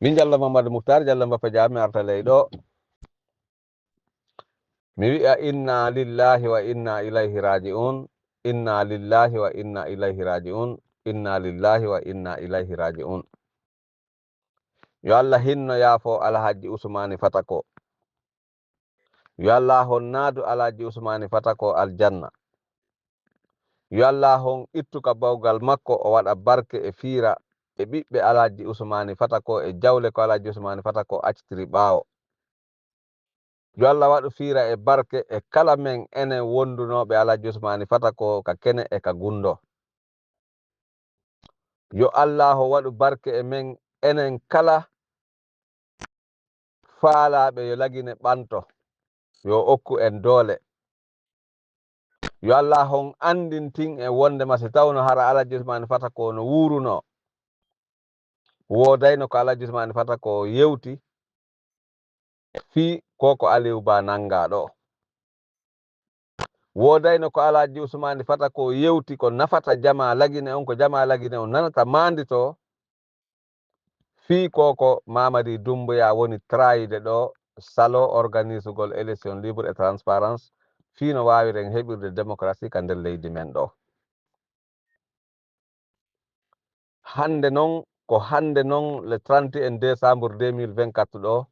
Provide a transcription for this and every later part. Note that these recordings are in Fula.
min Diallo Mamadou Mouhtar Diallo Mbappe Dia mi arta ley ɗo mi wi'a inna lillahi wa inna ilayhi raji'un inna lillahi wa inna ilayhi raji'un inna lillahi wa inna ilayhi raji'un. Yo Allah hinno yaafo Alhaji Ousmane Fatako, yo Allah honnadu Alhaji Ousmane Fatako aljanna, yo Allah hon ittuka bawgal makko o waɗa barke e fiira e ɓiɓɓe Alhaji Ousmane Fatako e jawle ko Alhaji Ousmane Fatako accitiri ɓaawo. Yo Allah waɗu fiira e barke e kala men enen wondunoɓe Alhaji Ousmane Fatako ka kene e ka gundo. Yo Allah waɗu barke e men enen kala faalaɓe yo lagine ɓanto yo okku en doole. Yo Allah hon andintin e wonde ma si tawno hara Alhaji Ousmane Fatako no wuruno wodayno ko Alhaji Ousmane Fatako yewti fi koko Aliou Ba nangaɗo, wodayno ko Alhaji Ousmane Fatako yewti ko nafata jama lagine on, ko jama lagine on nanata mandito fi koko Mamadi Doumbouya woni trahide ɗo salo organisugol élection libre et transparence fi no wawiren heɓirde démocratie ka nder leydi men ɗo. Hande non ko hande non le 31 décembre 2024 ɗo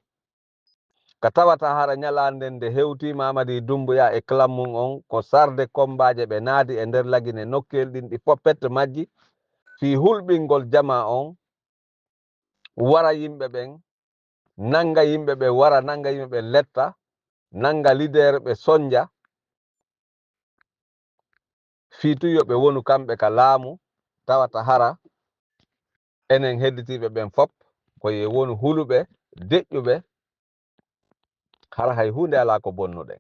ka tawata hara ñalande nde hewti Mamadi Doumbouya e clam mum on ko sarde kombaje ɓe naadi e nder lagine nokkel ɗin ɗi poppette majji fi hulɓingol jama on wara yimɓe ɓen nanga yimɓe ɓe wara nanga yimɓe ɓe letta nanga leader ɓe sonja fiituyo ɓe wonu kamɓe ka laamu tawata hara enen hedditiɓe ɓen fop koye wonu huluɓe deƴƴuɓe hara hay hunde ala ko bonnuɗen.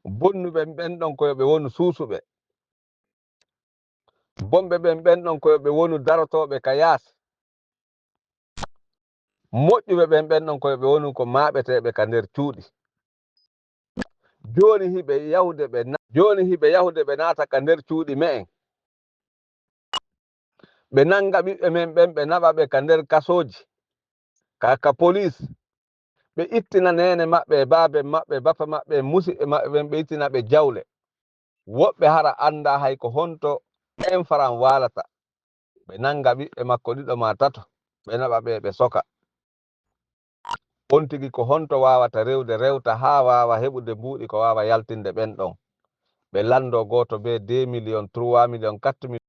Bonnuɓe ɓen ɗon koyoɓe wonu suusuɓe, bomɓe ɓen ɗon koyoɓe wonu darotoɓe ka yaas, moƴƴuɓe ɓen ɗon koyoɓe wonu ko maɓeteɓe ka nder cuuɗi. Joni hiɓe yahude ɓe naata ka nder cuuɗi me'en ɓe nanga ɓiɓɓe men ɓen ɓe naɓa ɓe ka nder kasoji ka police, ɓe ittina nene maɓɓe, baabe maɓɓe, bappa maɓɓe, musidɓe maɓɓe ɓen ɓe ittina ɓe jawle. Woɓɓe hara anda hay ko honto infran walata, ɓe nanga ɓiɓɓe makko ɗiɗo ma tato ɓe naɓa ɓe ɓe soka. On tigi ko honto wawata rewde rewta ha wawa heɓude mbuuɗi ko wawa yaltinde ɓen ɗon. Ɓe lando goto be 2 millions 3 millions 4 millions,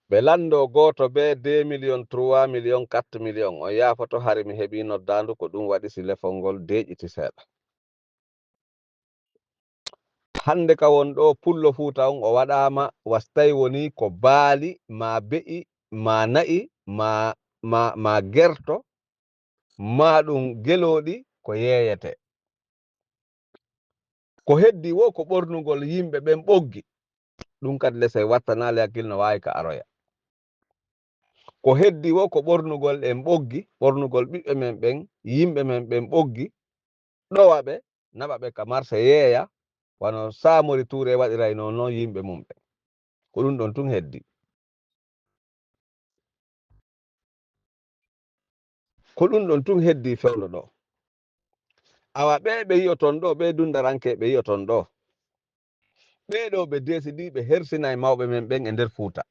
ɓe lando goto be 2 millions 3 millions 4 millions. On yaafoto hari mi heɓi noddandu ko ɗum waɗi silefol ngol deƴƴiti seeɗa. Hande ka won ɗo pullo Fuuta on o waɗama wastai woni ko baali ma be'i ma na'i ma gerto ma ɗum geloɗi ko yeyete. Ko heddi wo ko ɓornugol yimɓe ɓen ɓoggi ɗum kadi lesey wattanali hakkil no wawi ka aroya. Ko heddi wo ko ɓornugol en ɓoggi, ɓornugol ɓiɓɓe men ɓen yimɓe men ɓen ɓoggi ɗowa ɓe naɓa ɓe ka marché yeeya wano Samori Touré waɗirayno noon yimɓe mum ɓe, ko ɗum ɗon tun heddi. Ko ɗum ɗon tun heddi fewno ɗo. Awa ɓe yi'oton ɗo, ɓe dundaranke ɓe yi'oton ɗo, ɓeɗo ɓe desidi ɓe hersinay mawɓe men ɓen e nder Fuuta.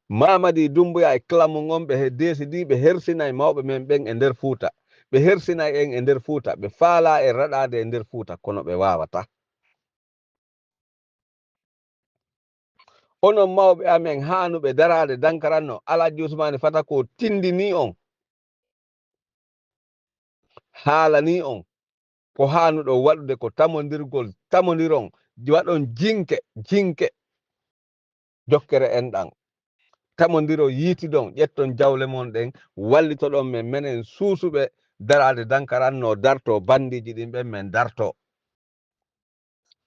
Mamadi Doumbouya e clamum on ɓe desidi ɓe hersinay mawɓe men ɓen e nder Fuuta, ɓe hersinay en e nder Fuuta, ɓe faala e raɗade e nder Fuuta, kono ɓe wawata. Onon mawɓe amen hanuɓe darade dankaranno Alhaji Ousmane Fatako tindini on, haalani on ko hanuɗo waɗude ko tamodirgol tamodiron waɗon jinke jokkere enɗan tamodiro yiitidon ƴetton jawle mon ɗen wallitoɗon men menen suusuɓe darade dankaranno darto bandiji ɗin ɓen men darto.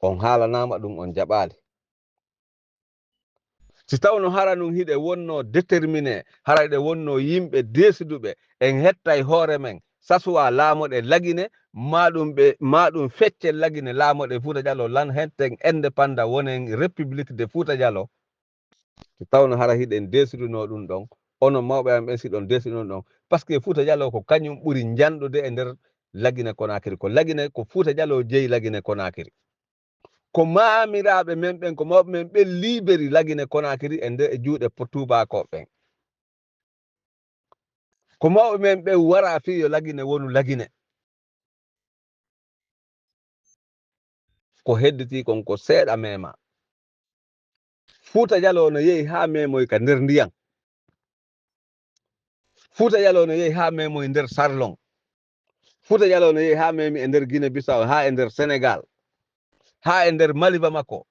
On haalanama ɗum on jaɓali. Si tawno hara nun hiɗe wonno déterminé, hara ɗe wonno yimɓe desiduɓe en hettay hoore men sasuwa laamoɗe lagine maɗum fecce lagine laamoɗe Fouta Diallo lan hetten indépendant wonen république de Fouta Diallo. Si tawno hara hiɗen desiduno ɗum ɗon onon mawɓe am ɓen si ɗon desinon ɗon par ce que Fouta Djalo ko kañum ɓuri janɗude e nder Lagine Konakiri ko Lagine ko Fouta Djalo jeeyi Lagine Konakiri ko maamiraɓe men ɓen ko mawɓe men ɓen liberi Lagine Konakiri e nder e juuɗe tubakoɓe ɓen ko mawɓe men ɓen wara fi yo Lagine wonu Lagine ko hedditi kon ko seeɗa mema Fouta Djalo no yehi ha memoy ka nder ndiyam Fouta Djalo no yehi ha memoy nder Sarlon Fouta Djalo no yehi ha memi e nder Guinée Bissau ha e nder Sénégal ha e nder Mali Bamako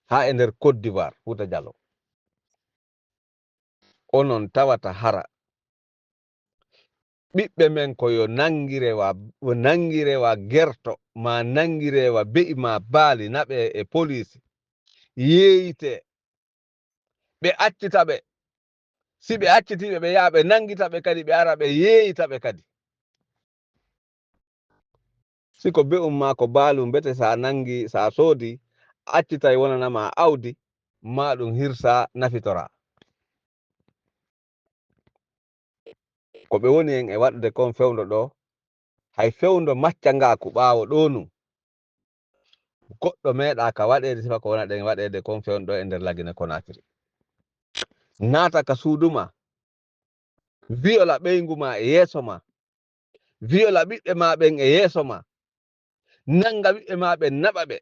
ha e nder Côte d'Ivoire Fouta Djalo onon tawata hara ɓiɓɓe men ko yo nangirewa gerto ma nangirewa be'i ma baali naɓe e police yeeyite ɓe accita ɓe si ɓe accitiɓe ɓe yaha ɓe nangita ɓe kadi ɓe ara ɓe yeeyita ɓe kadi siko be'um ma ko baalum bete sa nangi sa soodi accitay wonanama awdi ma ɗum hirsa nafitora ko ɓe woni en e waɗde kon fewndo ɗo hay fewndo macca ngaku ɓaawo ɗo nu goɗɗo meeɗa ka waɗede sifa ko wonaɗen waɗede kon fewndo ɗo e nder Lagine Konakiri naata ka suuduma wiyola ɓeygu ma e yeeso ma wiyola ɓiɓɓe ma ɓen e yeeso ma nanga ɓiɓɓe ma ɓen naɓa ɓe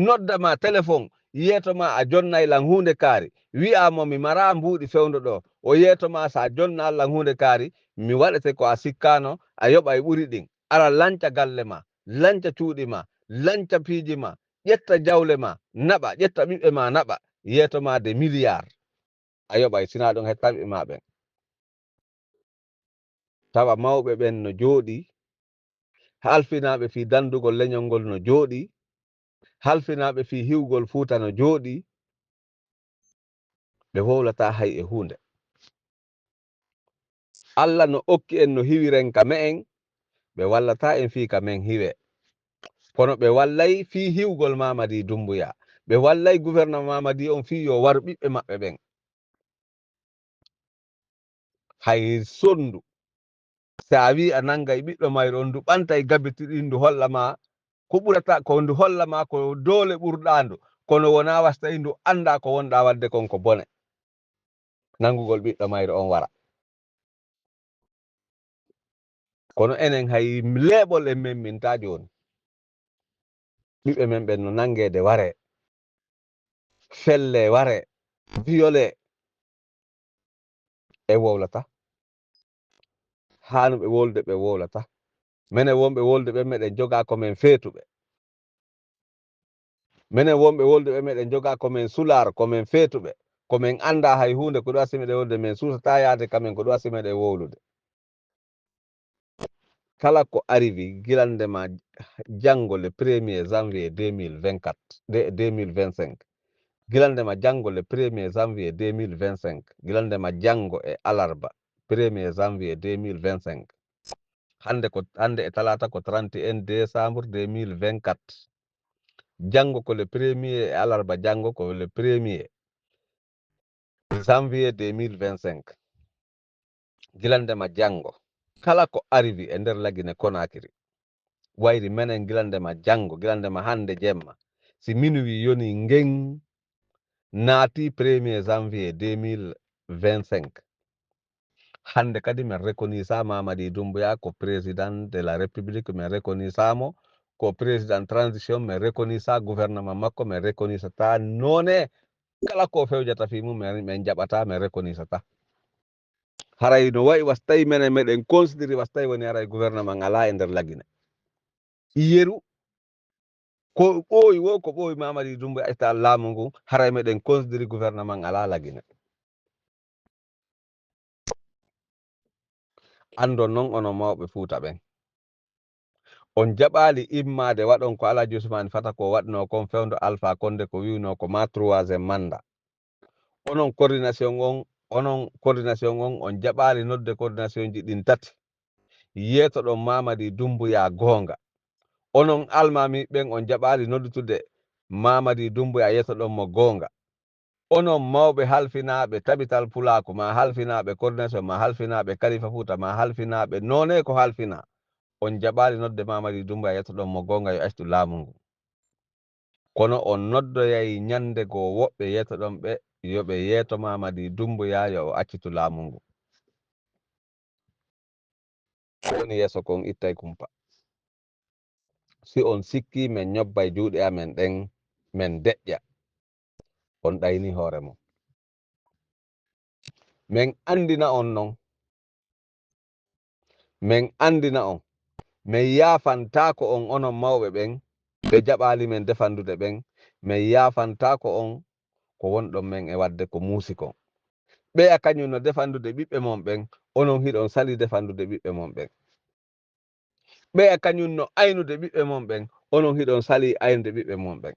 nodda ma téléphone yetoma a jonnaylan hunde kaari wi'amo mi mara mbuuɗi fewndo ɗo o yetoma sa jonna Allah hunde kaari mi waɗete ko a sikkano a yoɓa e ɓuri ɗin ara lanca galle ma lanca cuuɗi ma lanca piiji ma ƴetta jawle ma naɓa ƴetta ɓiɓɓe ma naɓa yetoma de milliard a yoɓay sina ɗum hetta ɓiɓɓe ma ɓen tawa mawɓe ɓen no jooɗi halfinaɓe fi dandugol leñol ngol no jooɗi halfinaɓe fi hiwgol Fouta no jooɗi ɓe wowlata hay e hunde Allah no okki en no hiwiren ka me'en ɓe wallata en fi ka men hiwe kono ɓe wallay fi hiwgol Mamadi Doumbouya ɓe wallay gouvernement Mamadi on fi yo waru ɓiɓɓe maɓɓe ɓen hay sondu sa wi a nangay ɓiɗɗo mayro on ndu ɓantay gabitiɗi ndu hollama ko ɓurata ko ndu hollama ko doole ɓurɗandu kono wona wastay ndu anda ko wonɗa wadde kon ko bone nangugol ɓiɗɗo mayro on wara kono enen hay leeɓol en men minta joni ɓiɓɓe men ɓen no nangede ware felle ware violé e wowlata hanu ɓe wolde ɓe wowlata minen wonɓe wolde ɓe meɗen joga komin feetuɓe minen wonɓe wolde ɓe meɗen joga komin sular komin feetuɓe komin anda hay hunde ko ɗo asimeɗe wolde min susata yaade kamen ko ɗo asimeɗe wowlude kala ko arrivi gilandema janngo le 1er janvier 2024 2025 gilandema janngo le 1er janvier 2025 gilandema janngo e alarba 1er janvier 2025 hande e talata ko 31 décembre 2024 janngo ko le 1er e alarba janngo ko le 1er janvier 2025 gilandema janngo kala ko arrivi e nder Lagine Konakiri wayri menen gilandema janngo gilandema hande jemma si minuit yoni ngeng naati 1er janvier 2025 hande kadi min reconnaissa Mamadi Doumbouya ko président de la république min reconnissamo ko président transition min reconnissa gouvernement makko min reconnissata none kala ko fewjata fi mum min jaɓata min reconnissata haray no wayi wastay menen meɗen considéré wastay woni haray gouvernement ala e nder Lagine yeru ko ɓooyi wo ko ɓooyi Mamadi Doumbouya esta laamu ngu haray meɗen considéré gouvernement ala Lagine andon noon onon mawɓe Fouta ɓen on jaɓali immade waɗon ko Alhaji Ousmane Fata ko waɗno kon fewndo Alpha Condé ko wiwno ko ma 3e mandat onon coordination on on jaɓali nodde coordination ji ɗin tati yeeto ɗon Mamadi Doumbouya gonga onon almami ɓen on jaɓali noddutude Mamadi Doumbouya yeeto ɗon mo gonga onon mawɓe halfinaaɓe tabital pulaako ma halfinaaɓe coordination ma halfinaaɓe kalifa fuuta ma halfinaaɓe noone ko halfina on jaɓaali nodde Mamady Doumbouya yettoɗon mo gonga yo actu laamu ngu kono on noddoyay ñande goo woɓɓe yettoɗon ɓe yo ɓe yeeto Mamady Doumbouya yo o accitu laamu ngu woni yeeso kon ittay kumpa si on sikki men ñobbay juuɗe amen ɗen men deƴƴa on ɗayni hoore mon min andina on non min andina on min yaafantako on onon mawɓe ɓen ɓe jaɓali men defandude ɓen min yaafantako on ko wonɗon men e wadde ko muusi kon ɓeya kañum no defandude ɓiɓɓe mon ɓen onon hiɗon sali defandude ɓiɓɓe mon ɓen ɓeya kañum no aynude ɓiɓɓe mon ɓen onon hiɗon sali aynude ɓiɓɓe mon ɓen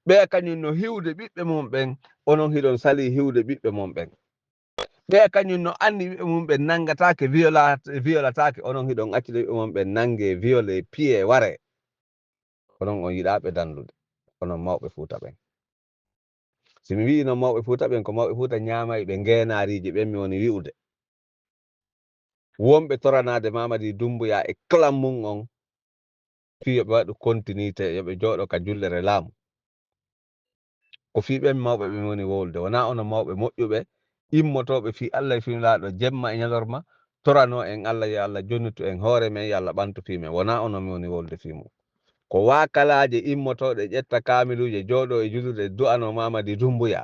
ɓeya kañum no hiwde ɓiɓɓe mon ɓen onon hiɗon sali hiwde ɓiɓɓe mon ɓen ɓeya kañum no anndi ɓiɓɓe mum ɓe nangatake violatake onon hiɗon accide ɓiɓɓe mon ɓe nangue violé piye ware onon on yiɗaɓe dandude onon mawɓe Fuuta ɓen somi wi non mawɓe Fuuta ɓen ko mawɓe Fuuta ñaamay ɓe ngeenaariji ɓen mi woni wi'ude wonɓe toranade Mamady Doumbouya e clan mum on fi yoɓe waɗu continuité yoɓe jooɗo ka jullere laamu ko fi ɓen mawɓe ɓe woni wowlude wona onon mawɓe moƴƴuɓe immotoɓe fi Allah e finlaaɗo jemma e ñalorma torano en Allah yo Allah jonnitu en hoore men yo Allah ɓantu fi men wona onon mi woni wolde fi mum ko waakalaje immotoɗe ƴetta kaamiluje jooɗo e julurde du'ano Mamady Doumbouya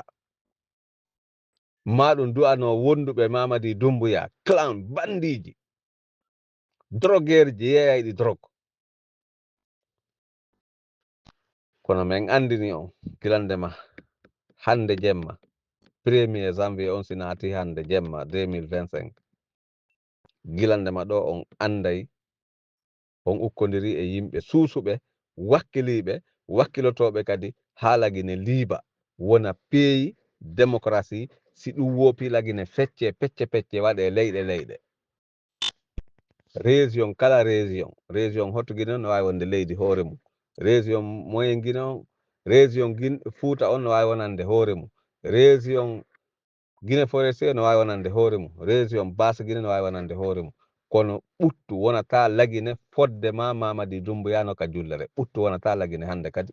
ma ɗum du'ano wonduɓe Mamady Doumbouya clan bandiji drogueur ji yeyayɗi drogue kono min andini on kilandema hande jemma 1er janvier on si naati hande jemma 2025 gilandema ɗo on anday on ukkodiri e yimɓe suusuɓe wakkiliɓe wakkilotoɓe kadi haa lagine liiba wona peeyi démocratie si ɗum woopi lagine fecce pecce waɗe leyɗe région kala région hoto Guinée on no wawi wonde leydi hoore mum région moyen Guinée on région Fuuta on no wawi wonande hoore mum région Guinée forestier no wawi wonande hoore mum région basse Guinée no wawi wonande hoore mum kono ɓuttu wonata lagine foddema Mamady Doumbouya no ka jullere ɓuttu wonata lagine hande kadi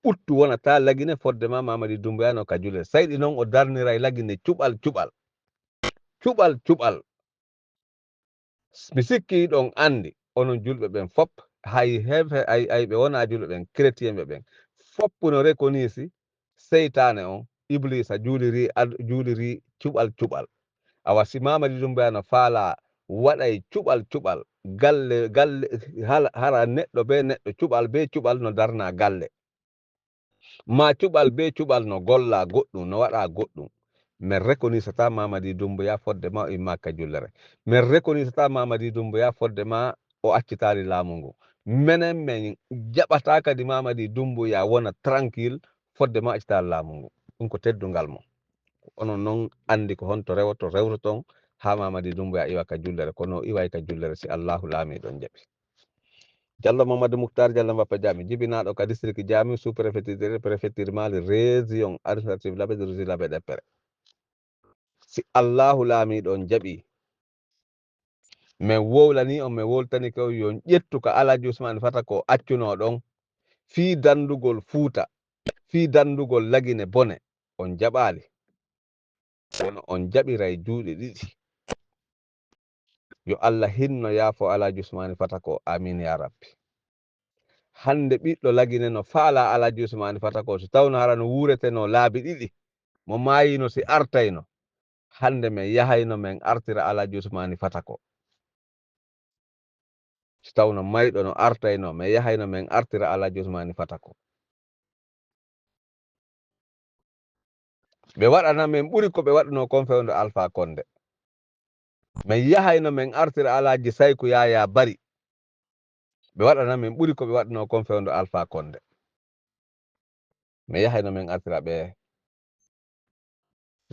ɓuttu wonata lagine foddema Mamady Doumbouya no ka jullere sayɗi noon o darniray lagine cuɓal mi sikki ɗon andi onon julɓe ɓen fop hay hefe ay ɓe wona julɓe ɓen chrétien ɓe ɓen fop no reconisi seytane on iblisa juuliri cuɓal awa si Mamady Doumbouya no faala waɗay cuɓal galle hara neɗɗo be neɗɗo cuɓal no darna galle ma cuɓal be cuɓal no golla goɗɗum no waɗa goɗɗum min reconnaissata Mamady Doumbouya foddema o imma ka jullere min reconnaissata Mamady Doumbouya foddema o accitali laamu ngu minen min jaɓata kadi Mamady Doumbouya wona tranquille foddema accitali laamu ngu ɗum ko teddungal mo onon noon andi ko honto rewtoton ha Mamady Doumbouya iwa ka jullere kono iway ka jullere si Allahu laamiɗon jaɓi Diallo Mamadou Mouhtar Diallo Bappa Diamy jibinaɗo ka district Diamy sous préfecture Mali région administrative Labédou Labé Ɗeppere si Allahu laamiɗon jaɓi min wowlani on mi woltani ko yon ƴettu ko Alaji Ousmane Fata ko accuno ɗon fi dandugol Fuuta fi dandugol lagine bone on jaɓali wono on jaɓiray juuɗe ɗiɗi yo Allah hinno yaafo Alaji Ousmane Fata ko amin ya rabbi hande ɓiɗɗo lagine no faala Alaji Ousmane Fata ko so tawno hara no wureteno laabi ɗiɗi mo maayino si artayno hande min yahayno min artira Alaji Ousmane Fata ko so tawno mayɗo no artayno min yahayno min artira Alaji Ousmane Fata ko ɓe waɗana min ɓuri ko ɓe waɗuno kon fewndo Alpha Condé min yahayno min artira Alaji Saykou Yaya Bari ɓe waɗana min ɓuri ko ɓe waɗuno kon fewndo Alpha Condé min yahayno min artira ɓe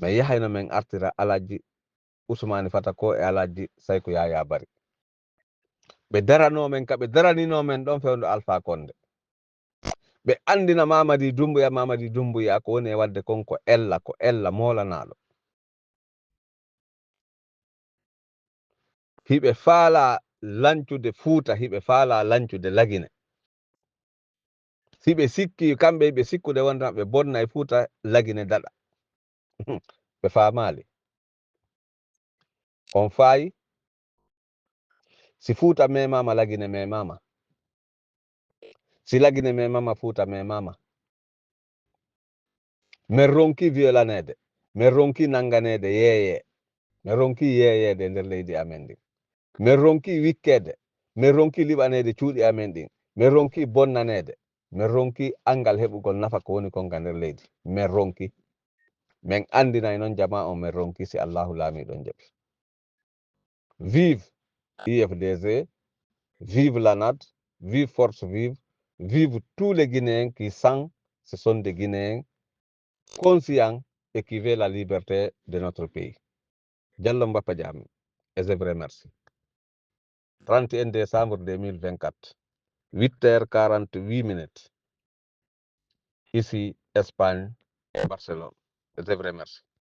min yahayno min artira Alaji Ousmane Fata ko e Alaji Saykou Yaya Bari ɓe darano men ka ɓe daranino men ɗon fewndo Alpha Condé ɓe andina Mamadi Doumbouya ko woni e wadde konko ko ella molanaɗo. hiɓe faala lancude Fuuta, hiɓe faala lancude Lagine. siɓe sikki kamɓe ɓe sikkude wonta ɓe bonna e Fuuta, Lagine daɗa. ɓe faamali. On faayi si Fuuta memama Lagine memama, si Lagine memama Fuuta memama. min ronki violanede, min ronki nanganede yeeye, min ronki yeeyede e nder leydi amen ndin, min ronki wikkede, min ronki liɓanede cuuɗi amen ɗin, min ronki bonnanede, min ronki angal heɓugol nafa ko woni konka nder leydi, min ronki. min andinay noon jama on min ronki si Allahu laamiɗon jaɓi. Vive IFDG, vive l'ANAT, vive Force Vive, vive tous les Guinéens qui sentent ce sont des Guinéens conscients et qui veulent la liberté de notre pays. Diallo Mbappa Diame, et je vous remercie. 31 décembre 2024, 8h48 minutes, ici Espagne, Barcelone. Je vous remercie.